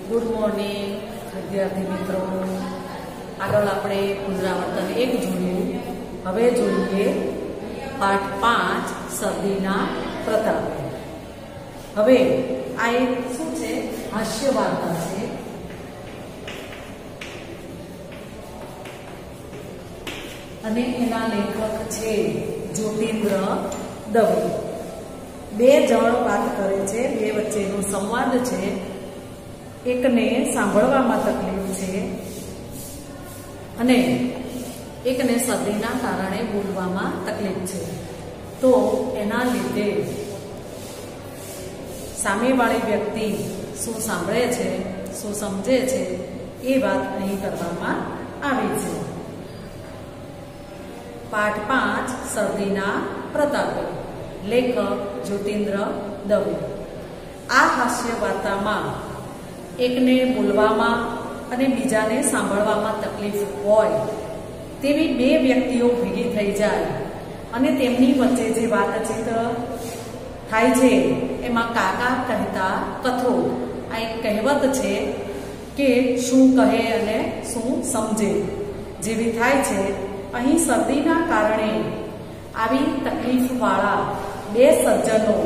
Good morning विद्यार्थी मित्रों। આગળ આપણે પુનરાવર્તન 1 જોયું। હવે જોઈએ પાઠ 5 શરદીના પ્રતાપ। હવે આ એક શું છે? હાસ્ય વાર્તા છે। અને એના લેખક છે જ્યોતિન્દ્ર દવે। બે જણ વાત કરે છે, બે વચ્ચેનો સંવાદ છે। એકને સાંભળવામાં તકલીફ છે અને એકને શરદીના કારણે બોલવામાં તકલીફ છે। તો એના લીધે સામેવાળી વ્યક્તિ શું સાંભળે છે, શું સમજે છે, એ વાત અહીં કરવામાં આવી છે। પાઠ 5 શરદીના પ્રતાપે, લેખક જ્યોતિન્દ્ર દવે। આ હાસ્ય વાર્તામાં એકને બોલવામાં અને બીજાને સાંભળવામાં તકલીફ હોય તેવી બે વ્યક્તિઓ ભેગી થઈ જાય અને તેમની વચ્ચે જે વાતચીત થાય છે એમાં કાકા કહેતા કથરો, આ એક કહેવત છે કે શું કહે અને શું સમજે જેવી થાય છે। અહીં શરદીના કારણે આવી તકલીફવાળા બે સજ્જનો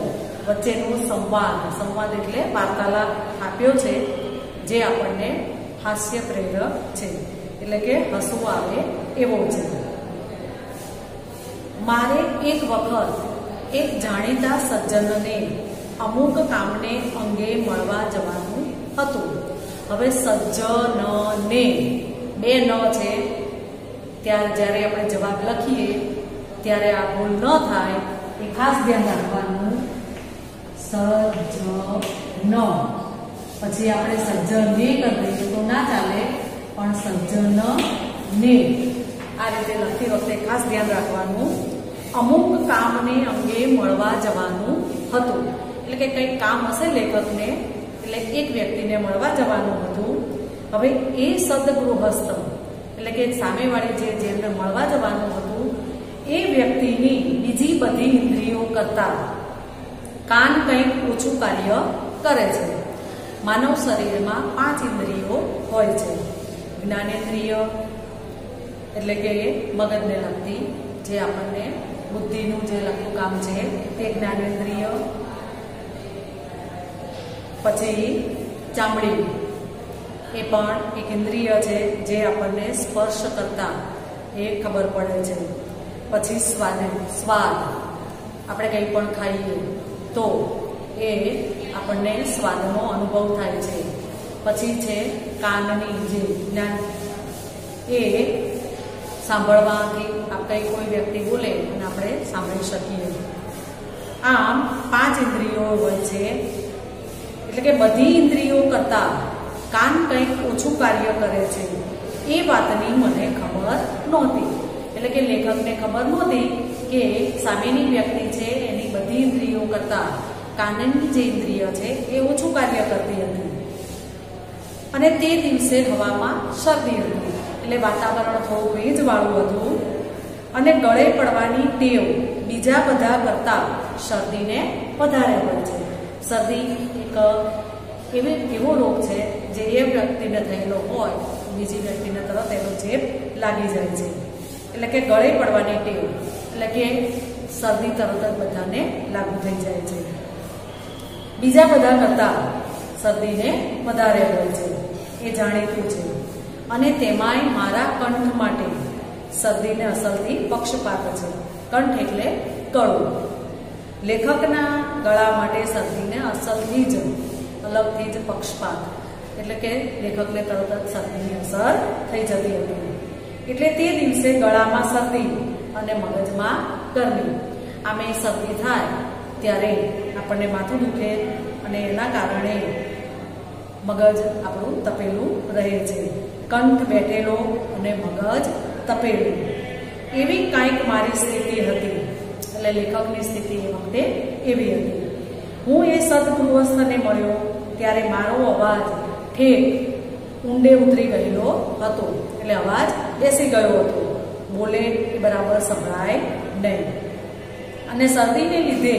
વચ્ચેનો સંવાદ એટલે વાર્તાલાપ આપ્યો છે, જે આપણને હાસ્ય પ્રેરક છે, એટલે કે હસવું આવે એવો છે। મારે એક વખત એક જાણીતા સજ્જનને અમુક કામને અંગે મળવા જવાનું હતું। હવે સજ્જનને બે ન છે, ત્યારે જ્યારે આપણે જવાબ લખીએ ત્યારે આ ભૂલ ન થાય એ ખાસ ધ્યાન રાખવાનું। સજ્જન પછી આપણે સજ્જને કરી દઈએ તો ના ચાલે, પણ સજ્જનને આ રીતે લખતી વખતે ખાસ ધ્યાન રાખવાનું। અમુક કામને અંગે મળવા જવાનું હતું, એટલે કે કંઈક કામ હશે લેખકને, એટલે એક વ્યક્તિને મળવા જવાનું હતું। હવે એ સદગૃહસ્થ એટલે કે સામેવાળી જેમને મળવા જવાનું હતું એ વ્યક્તિની બીજી બધી ઇન્દ્રિયો કરતા કાન કંઈક ઓછું કાર્ય કરે છે। માનવ શરીરમાં 5 ઇન્દ્રિયો હોય છે। જ્ઞાનેન્દ્રિય એટલે કે મગજને લગતી, જે આપણને બુદ્ધિનું જે લગતું કામ છે તે જ્ઞાનેન્દ્રિય। પછી ચામડી, એ પણ એક ઇન્દ્રિય છે જે આપણને સ્પર્શ કરતા એ ખબર પડે છે। પછી સ્વાદ, આપણે કંઈ પણ ખાઈએ તો એ આપણને સ્વાદનો અનુભવ થાય છે। પછી છે કાનની જે જ્ઞાન, એ સાંભળવાથી આપણે કોઈ વ્યક્તિ બોલે અને આપણે સાંભળી શકીએ। આમ 5 ઇન્દ્રિયો હોય છે, એટલે કે બધી ઇન્દ્રિયો કરતા કાન કંઈક ઓછું કાર્ય કરે છે એ વાતની મને ખબર નહોતી। એટલે કે લેખકને ખબર નહોતી કે સામેની વ્યક્તિ છે એની બધી ઇન્દ્રિયો કરતા કાનની જે ઇન્દ્રિય છે એ ઓછું કાર્ય કરતી હતી। અને તે દિવસે હવામાં શરદી હતી, એટલે વાતાવરણ થોડું ભેજવાળું હતું અને ગળે પડવાની ટેવ બીજા બધા કરતા શરદીને વધારે હોય છે। શરદી એક એવો રોગ છે જે એ વ્યક્તિને થયેલો હોય બીજી વ્યક્તિને તરત એનો ચેપ લાગી જાય છે, એટલે કે ગળે પડવાની ટેવ, એટલે કે શરદી તરત જ બધાને લાગુ થઈ જાય છે। બીજા બધા કરતા શરદીને વધારે હોય છે, એ જાણીતું છે। અને તેમાંય મારા કંઠ માટે શરદીને અસલથી પક્ષપાત છે। કંઠ એટલે ગળું। લેખકના ગળા માટે શરદીને અસલથી જ અલગથી જ પક્ષપાત, એટલે કે લેખકને તરત જ શરદીની અસર થઈ જતી હતી। એટલે તે દિવસે ગળામાં શરદી અને મગજમાં ગરમી, આમે શરદી થાય ત્યારે આપણને માથું દુખે અને એના કારણે મગજ આપણું તપેલું રહે છે। કંઠ બેઠેલો અને મગજ તપેલું, એવી કાંઈક મારી સ્થિતિ હતી। એટલે લેખકની સ્થિતિ એ વખતે એવી હતી। હું એ સદગૃહસ્થને મળ્યો ત્યારે મારો અવાજ ઠેક ઊંડે ઉતરી ગયેલો હતો, એટલે અવાજ બેસી ગયો હતો, બોલે એ બરાબર સંભળાય નહીં। અને શરદીને લીધે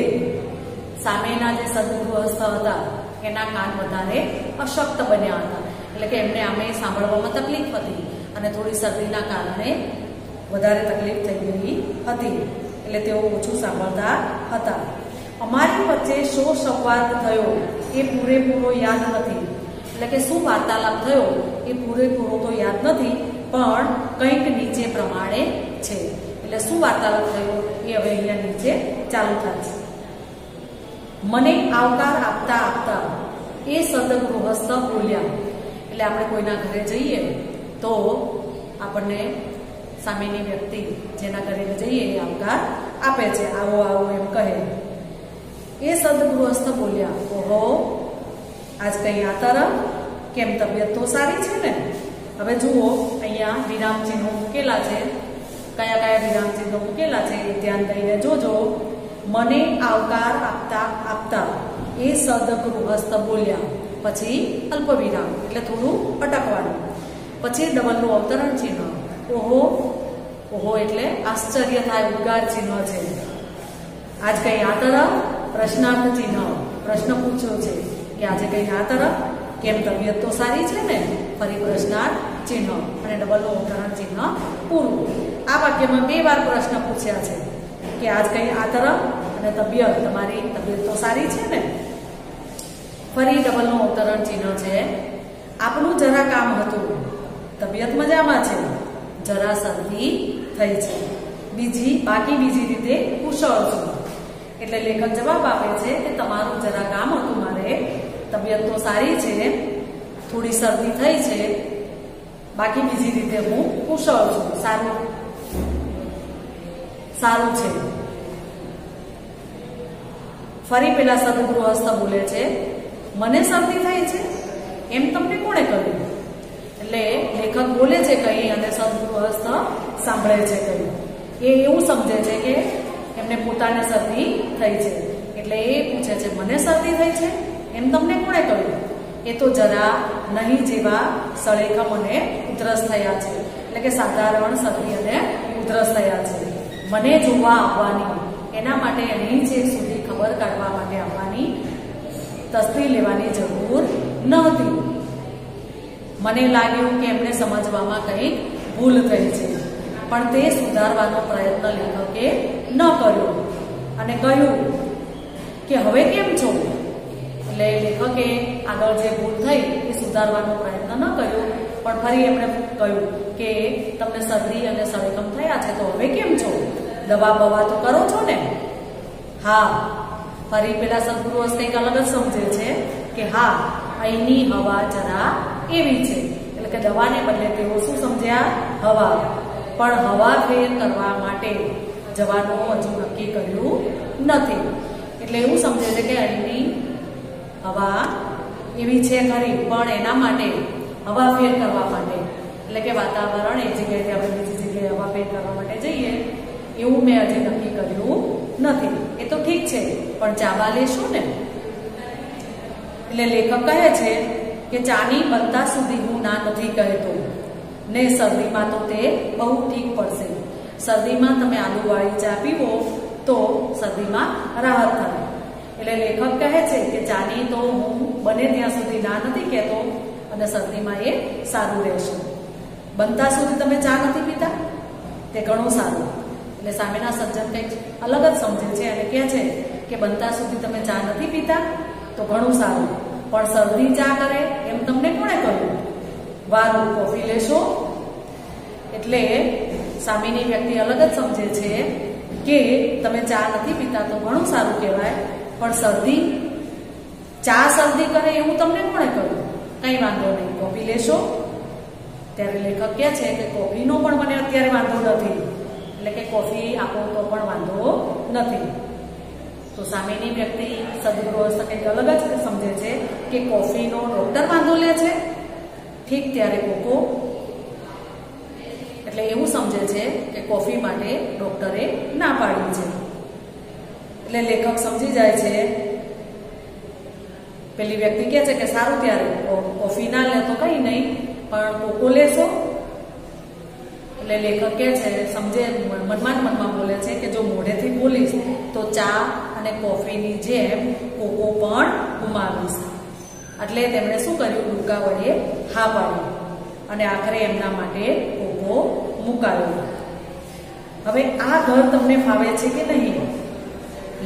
સામેના જે સદગૃહસ્થ હતા એના કાન વધારે અશક્ત બન્યા હતા, એટલે કે એમને આમે સાંભળવામાં તકલીફ હતી અને થોડી શરદીના કારણે વધારે તકલીફ થઈ ગઈ હતી, એટલે તેઓ ઓછું સાંભળતા હતા. અમારી વચ્ચે શો સંવાદ થયો એ પૂરેપૂરો યાદ નથી, એટલે કે શું વાર્તાલાપ થયો એ પૂરેપૂરો તો યાદ નથી, પણ કંઈક નીચે પ્રમાણે છે. એટલે શું વાર્તાલાપ થયો એ હવે અહીંયા નીચે ચાલુ થાય છે. મને આવકાર આપતા આપતા એ સદગૃહસ્થ બોલ્યા. એટલે આપણે કોઈના ઘરે જઈએ તો આપણને સામેની વ્યક્તિ જેના ઘરે જઈએ એ આવકાર આપે છે, આવો આવો એમ કહે. એ સદગૃહસ્થ બોલ્યા, ઓહો આજ કઈ આ તરફ, કેમ તબિયત તો સારી છે ને? હવે જુઓ અહીંયા વિરામ ચિહ્નો મૂકેલા છે. કયા કયા વિરામ ચિહ્નો મૂકેલા છે એ ધ્યાન દઈને જોજો. મને આવકાર આપતા આપતા એ સદગૃહસ્થ બોલ્યા, પછી અલ્પ વિરામ એટલે થોડું અટકવાનું, પછી ડબલનું અવતરણ ચિહ્ન. ઓહો, ઓહો એટલે આશ્ચર્ય થાય, ઉદ્ગાર ચિહ્ન છે. આજ કઈ આ તરફ, પ્રશ્નાર્થ ચિહ્ન, પ્રશ્ન પૂછ્યો છે કે આજે કઈ આ તરફ, કેમ તબિયત તો સારી છે ને? ફરી પ્રશ્નાર્થ ચિહ્ન અને ડબલનું અવતરણ ચિહ્ન પૂરું. આ વાક્યમાં 2 વાર પ્રશ્ન પૂછ્યા છે કે આજ કઈ આ તરફ અને તબિયત, તમારી તબિયત તો સારી છે ને? ફરી ડબલનું અવતરણ ચિહ્ન છે. આપનું જરા કામ હતું, તબિયત મજામાં છે, જરા શરદી થઈ છે, બાકી બીજી રીતે કુશળ છું. એટલે લેખક જવાબ આપે છે કે તમારું જરા કામ હતું મારે, તબિયત તો સારી છે, થોડી શરદી થઈ છે, બાકી બીજી રીતે હું કુશળ છું, સારું છે. ફરી પેલા સદગૃહસ્થ બોલે છે, મને શરદી થઈ છે એમ તમને કોણે કહ્યું? એટલે લેખક બોલે છે કઈ અને સદગૃહસ્થ સાંભળે છે કઈ. એ એવું સમજે છે કે એમને પોતાને શરદી થઈ છે, એટલે એ પૂછે છે મને શરદી થઈ છે એમ તમને કોણે કહ્યું? એ તો જરા નહીં જેવા સળેખમ અને ઉધરસ થયા છે, એટલે કે સાધારણ શરદી અને ઉધરસ થયા છે. મને જોવા આવવાની, એના માટે અહીં છેક સુધી ખબર કાઢવા માટે આવવાની, તસ્દી લેવાની જરૂર નહોતી. મને લાગ્યું કે એમને સમજવામાં કંઈક ભૂલ થઈ છે, પણ તે સુધારવાનો પ્રયત્ન લેખકે ન કર્યો અને કહ્યું કે હવે કેમ છો? એટલે લેખકે આગળ જે ભૂલ થઈ એ સુધારવાનો પ્રયત્ન ન કર્યો, પણ ફરી એમણે કહ્યું કે તમને શરદી અને સળેકમ થયા છે તો હવે કેમ છો? દવા બવા તો કરો છો ને? હા. ફરી પેલા સદગૃહસ્થ કંઈક અલગ જ સમજે છે કે હા અહીંની હવા જરા એવી છે, એટલે કે દવાને બદલે તેઓ શું સમજ્યા? હવા. પણ હવા ફેર કરવા માટે જવાનું હજુ નક્કી કર્યું નથી, એટલે એવું સમજે છે કે અહીંની હવા એવી છે ખરી, પણ એના માટે હવા ફેર કરવા માટે, એટલે કે વાતાવરણ એ જગ્યાએથી આપણે બીજી જગ્યાએ હવા ફેર કરવા માટે જઈએ એવું મેં હજી નક્કી કર્યું નથી. એ તો ઠીક છે, પણ ચાવા લેશું ને? એટલે લેખક કહે છે કે ચાની બનતા સુધી હું ના નથી કહેતો ને શરદીમાં તો તે બહુ ઠીક પડશે. શરદીમાં તમે આદુવાળી ચા પીવો તો શરદીમાં રાહત થાય. એટલે લેખક કહે છે કે ચાની તો હું બને ત્યાં સુધી ના નથી કહેતો અને શરદીમાં એ સારું રહેશે. બનતા સુધી તમે ચા નથી પીતા તે ઘણું સારું. એટલે સામેના સજ્જન કંઈક અલગ જ સમજે છે અને કહે છે કે બનતા સુધી તમે ચા નથી પીતા તો ઘણું સારું, પણ શરદી ચા કરે એમ તમને કોણે કહ્યું? વારું કોફી લેશો? એટલે સામેની વ્યક્તિ અલગ જ સમજે છે કે તમે ચા નથી પીતા તો ઘણું સારું કહેવાય, પણ ચા શરદી કરે એવું તમને કોણે કહ્યું? કંઈ વાંધો નહીં, કોફી લેશો? ત્યારે લેખક કહે છે કે કોફીનો પણ મને અત્યારે વાંધો નથી, એટલે કે કોફી આપો તો પણ વાંધો નથી. તો સામેની વ્યક્તિ સદગૃહસ્થ કંઈક અલગ જ સમજે છે કે કોફીનો ડોક્ટર વાંધો લે છે, ઠીક. ત્યારે કોકો એટલે એવું સમજે છે કે કોફી માટે ડોક્ટરે ના પાડી છે. એટલે લેખક સમજી જાય છે, પેલી વ્યક્તિ કહે છે કે સારું ત્યારે કોફી ના લે તો કંઈ નહીં, પણ કોકો લેશો? એટલે લેખક કહે છે, સમજે મનમાં બોલે છે કે જો મોઢેથી બોલીશ તો ચા અને કોફીની જેમ કોકો પણ ગુમાવીશ. એટલે તેમણે શું કર્યું? ડૂબકા વડે હા પાડી અને આખરે એમના માટે કોકો મુકાયો. હવે આ ઘર તમને ફાવે છે કે નહીં?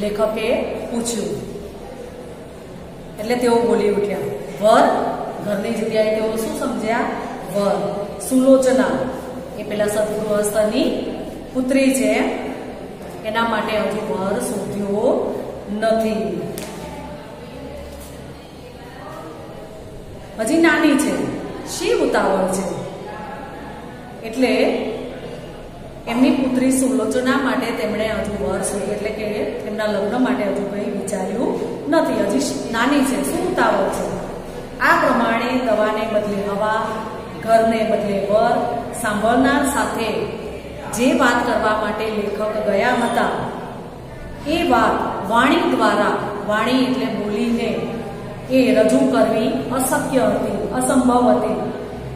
લેખકે પૂછ્યું. એટલે તેઓ બોલી ઉઠ્યા, વર. ઘરની જગ્યાએ તેઓ શું સમજ્યા? વર. સુલોચના એ પેલા સદગૃહસ્થની પુત્રી છે, એના માટે હજુ વર શોધ્યો નથી. હજી નાની છે, શી ઉતાવળ છે? એટલે એમની પુત્રી સુલોચના માટે તેમણે હજુ વર શોધ્યો, એટલે કે તેમના લગ્ન માટે હજુ કંઈ વિચાર્યું નથી. હજી નાની છે, શું ઉતાવળ છે? આ પ્રમાણે દવાને બદલે હવા, ઘરને બદલે વર, સાંભળનાર સાથે જે વાત કરવા માટે લેખક ગયા હતા એ વાત વાણી દ્વારા, વાણી એટલે બોલીને, એ રજૂ કરવી અશક્ય હતી, અસંભવ હતી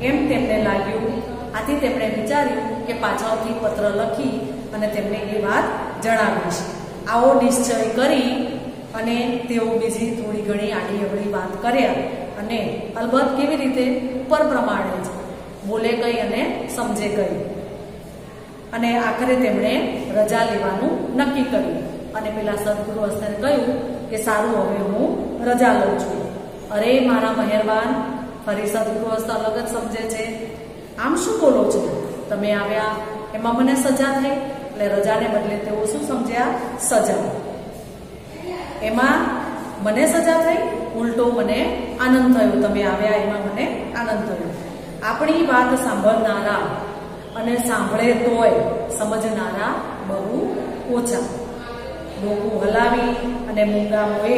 એમ તેમને લાગ્યું. આથી તેમણે વિચાર્યું કે પાછળથી પત્ર લખી અને તેમને એ વાત જણાવીશ. આવો નિશ્ચય કરી અને તેઓ બીજી થોડી ઘણી આડી અવળી વાત કર્યા અને અલબત્ત કેવી રીતે? ઉપર પ્રમાણે જ બોલે કઈ અને સમજે કઈ. અને આખરે તેમણે રજા લેવાનું નક્કી કર્યું અને પેલા સદગૃહસ્થને કહ્યું કે સારું, હવે હું રજા લઉં છું. અરે મારા મહેરબાન, ફરી સદગૃહસ્થ અલગ જ સમજે છે. આમ શું બોલો છો? તમે આવ્યા એમાં મને સજા થઈ. એટલે રજાને બદલે તેઓ શું સમજ્યા? સજા. એમાં મને સજા થઈ, ઉલટો મને આનંદ થયો. તમે આવ્યા એમાં મને આનંદ થયો. આપણી વાત સાંભળનારા અને સાંભળે તોય સમજનારા બહુ ઓછા. ડોકું હલાવી અને મૂંગા મોએ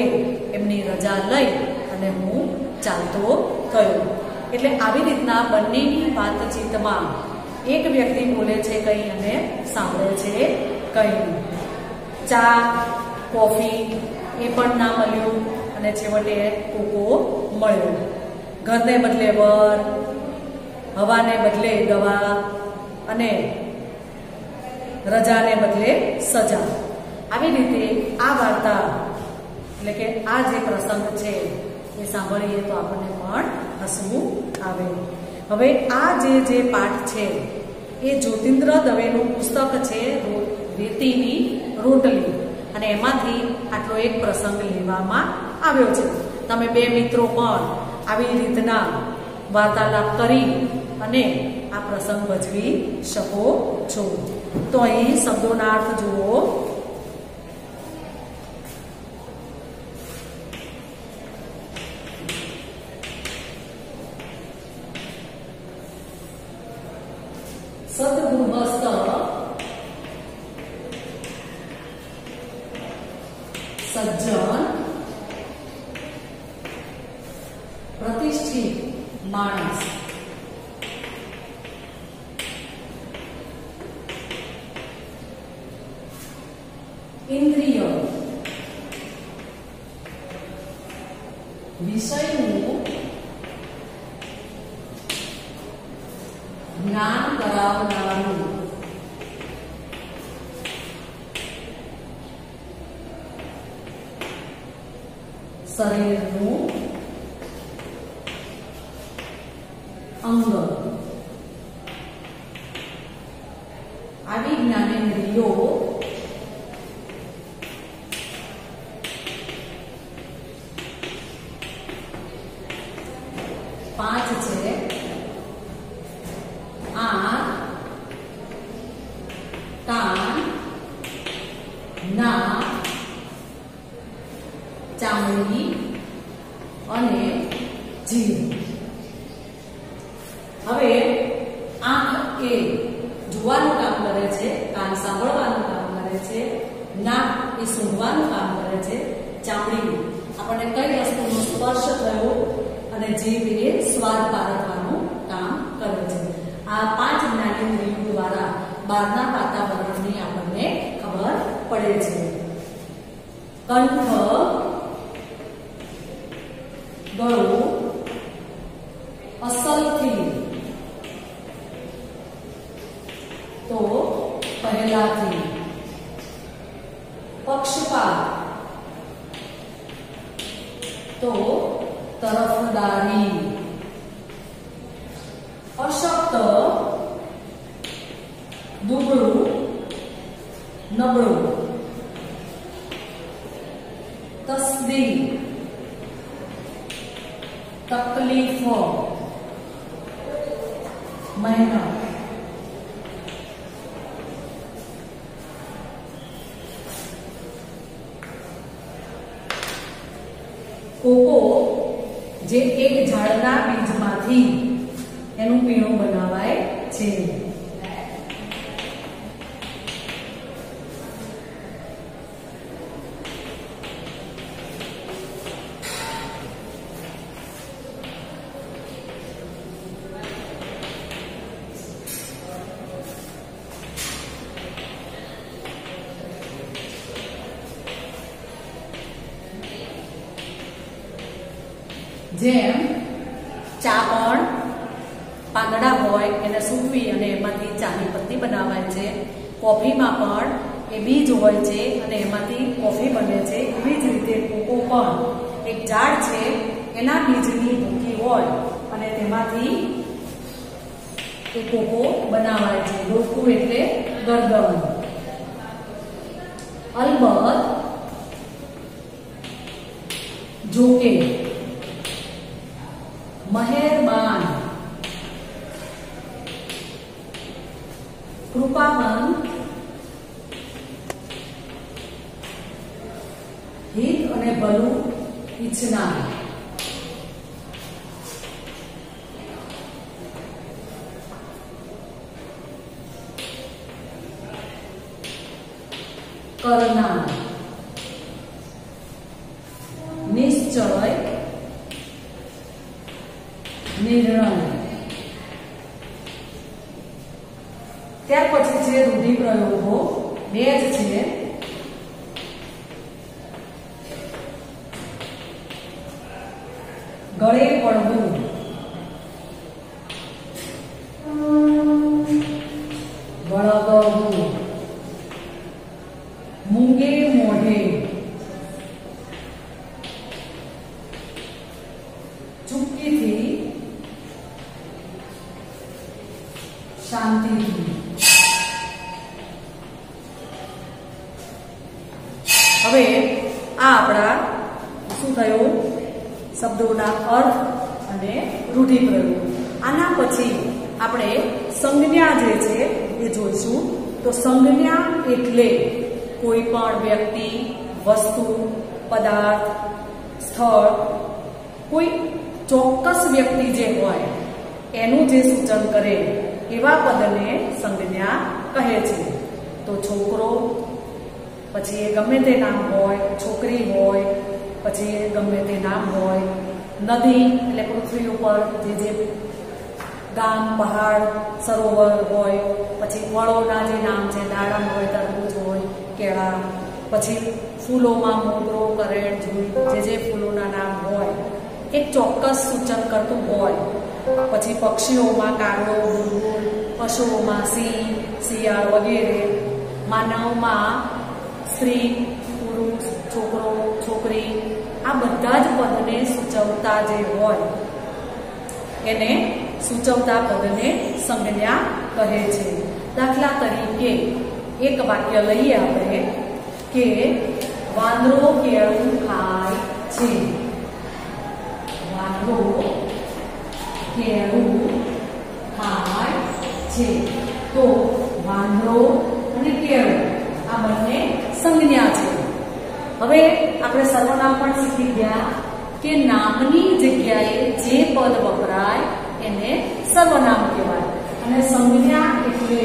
એમની રજા લઈ અને હું ચાલતો થયો. એટલે આવી રીતના બંનેની વાતચીતમાં એક વ્યક્તિ બોલે છે કંઈ અને સાંભળે છે કંઈ. ચા, કોફી એ પણ ના મળ્યું અને છેવટે કોકો મળ્યો. ઘરને બદલે વર, હવાને બદલે દવા અને રજાને બદલે સજા. આવી રીતે આ વાર્તા, એટલે કે આ જે પ્રસંગ છે એ સાંભળીએ તો આપણને પણ હસવું આવે. હવે આ જે પાઠ છે એ જ્યોતિન્દ્ર દવેનું પુસ્તક છે રેતીની રોટલી, અને એમાંથી આટલો એક પ્રસંગ લેવામાં આવ્યો છે. તમે બે મિત્રો પણ આવી રીતના વાર્તાલાપ કરી અને આ પ્રસંગ ભજવી શકો છો. તો અહીં શબ્દોના અર્થ જુઓ. સદગૃહસ્થ, સજ્જન, પ્રતિષ્ઠિત માણસ. ઇન્દ્રિય, વિષયનું જ્ઞાન કરાવનારું. શરીરનું અંગ. આવી જ્ઞાનેન્દ્રિયો પાંચ છે. આંખ, કાન, નાક, ચામડી અને જીભ. હવે આંખ એ જોવાનું કામ કરે છે, કાન સાંભળવાનું કામ કરે છે, નાક એ સૂંઘવાનું કામ કરે છે, ચામડી આપણને કઈ વસ્તુનો સ્પર્શ થયો અને જીભ એ સ્વાદ પારખવાનું કામ કરે છે. આ પાંચ જ્ઞાનેન્દ્રિયો દ્વારા બહારના વાતાવરણની આપણને ખબર પડે છે. કંઠ, ગળું, અસલથી તો પહેલાથી, પક્ષપાત તો તરફદારી. અશક્ત, દુબળું, નબળું. તસ્દી, તકલીફ, મહેનત. કોકો જે એક ઝાડના બીજમાંથી એનું પીણું બનાવાય છે. જેમ ચા પણ પાંદડા હોય એને સૂકવી અને એમાંથી ચાની પત્તી બનાવાય છે, કોફીમાં પણ એ બીજ હોય છે અને એમાંથી કોફી બને છે. એવી જ રીતે કોકો પણ એક ઝાડ છે, એના બીજની ભૂકી હોય અને તેમાંથી એ કોકો બનાવાય છે. ડોકું એટલે ગરદન. અલબત્ત, જોકે, મહેરબાન, કૃપાવંત, હિત અને ભલું ઈચ્છનાર. કરનાર, નિશ્ચય, નિર્ણય. ત્યાર પછી છે રૂઢિપ્રયોગો. બે જ છે. ગળે પડવું, વળગવું, મૂંગે મોઢે, ચૂપકીથી, શાંતિથી. હવે આ આપણા શું થયું? શબ્દોના અર્થ અને રૂઢિપ્રયોગ. આના પછી આપણે સંજ્ઞા જે છે એ જોઈશું. તો સંજ્ઞા એટલે કોઈ પણ વ્યક્તિ, વસ્તુ, પદાર્થ, સ્થળ, કોઈ ચોક્કસ વ્યક્તિ જે હોય એનું જે સૂચન કરે એવા પદને સંજ્ઞા કહે છે. તો છોકરો, પછી એ ગમે તે નામ હોય, છોકરી હોય, પછી એ ગમે તે નામ હોય, નદી એટલે પૃથ્વી ઉપર જે ગામ, પહાડ, સરોવર હોય, પછી ફળોના જે નામ છે, દાડમ હોય, તરબૂચ હોય, કેળા, પછી ફૂલોમાં મોગરો, કરેણ, જૂઈ, જે ફૂલોના નામ હોય એક ચોક્કસ સૂચન કરતું હોય. પછી પક્ષીઓમાં કાગડો, બુલબુલ, પશુઓમાં સિંહ, શિયાળ વગેરે, માનવમાં સ્ત્રી, પુરુષ, છોકરો, છોકરી, આ બધા જ પદને સૂચવતા જે હોય એને સૂચવતા પદને સંજ્ઞા કહે છે. દાખલા તરીકે એક વાક્ય લઈએ આપણે કે વાંદરો કેળું ખાય છે. વાંદરો કેળું ખાય છે. તો વાંદરો અને કેળું આ બંને સંજ્ઞા છે. હવે આપણે સર્વનામ પણ શીખી ગયા કે નામની જગ્યાએ જે પદ વપરાય એને સર્વનામ કહેવાય. અને સંજ્ઞા એટલે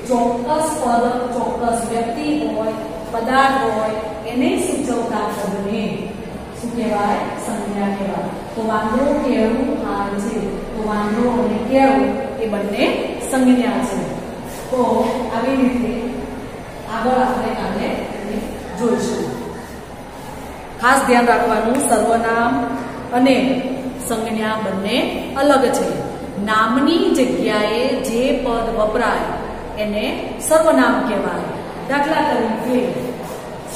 ચોક્કસ પદ, ચોક્કસ વ્યક્તિ હોય, પદાર્થ હોય એને સૂચવતા પદને શું કહેવાય? સંજ્ઞા કહેવાય. તો વાંદરો કેળું ખાય છે. તો વાંદરો અને કેળું એ બંને સંજ્ઞા છે. તો આવી રીતે આગળ આપણે આને જોઈશું. ખાસ ધ્યાન રાખવાનું, સર્વનામ અને સંજ્ઞા બંને અલગ છે. નામની જગ્યાએ જે પદ વપરાય એને સર્વનામ કહેવાય. દાખલા તરીકે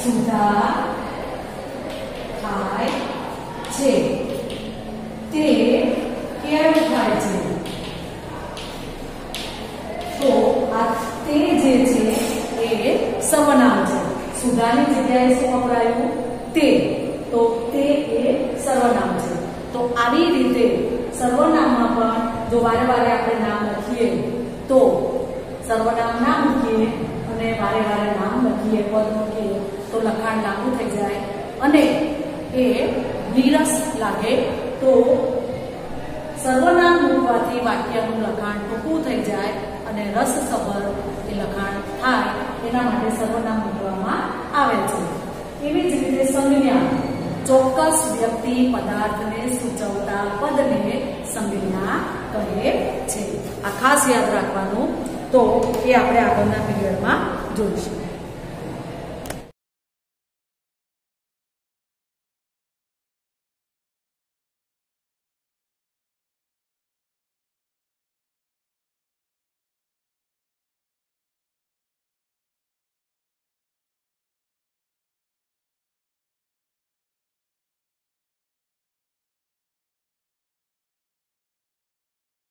સુધા ખાય છે. કયું? તે. તો તે એ સર્વનામ છે. તો આવી રીતે સર્વનામમાં પણ જો વારે વારે આપણે નામ લખીએ તો સર્વનામ ના મૂકીએ અને વારે વારે નામ લખીએ, પદ મૂકીએ તો લખાણ લાંબુ થઈ જાય અને એ નીરસ લાગે. તો સર્વનામ મૂકવાથી વાક્યનું લખાણ ટૂંકું થઈ જાય અને રસસભર એ લખાણ થાય, એના માટે સર્વનામ મૂકવામાં આવે છે. એવી જ રીતે સંજ્ઞા, ચોક્કસ વ્યક્તિ પદાર્થને સૂચવતા પદને સંજ્ઞા કહે છે. આ ખાસ યાદ રાખવાનું. તો એ આપણે આગળના પીરિયડમાં જોઈશું.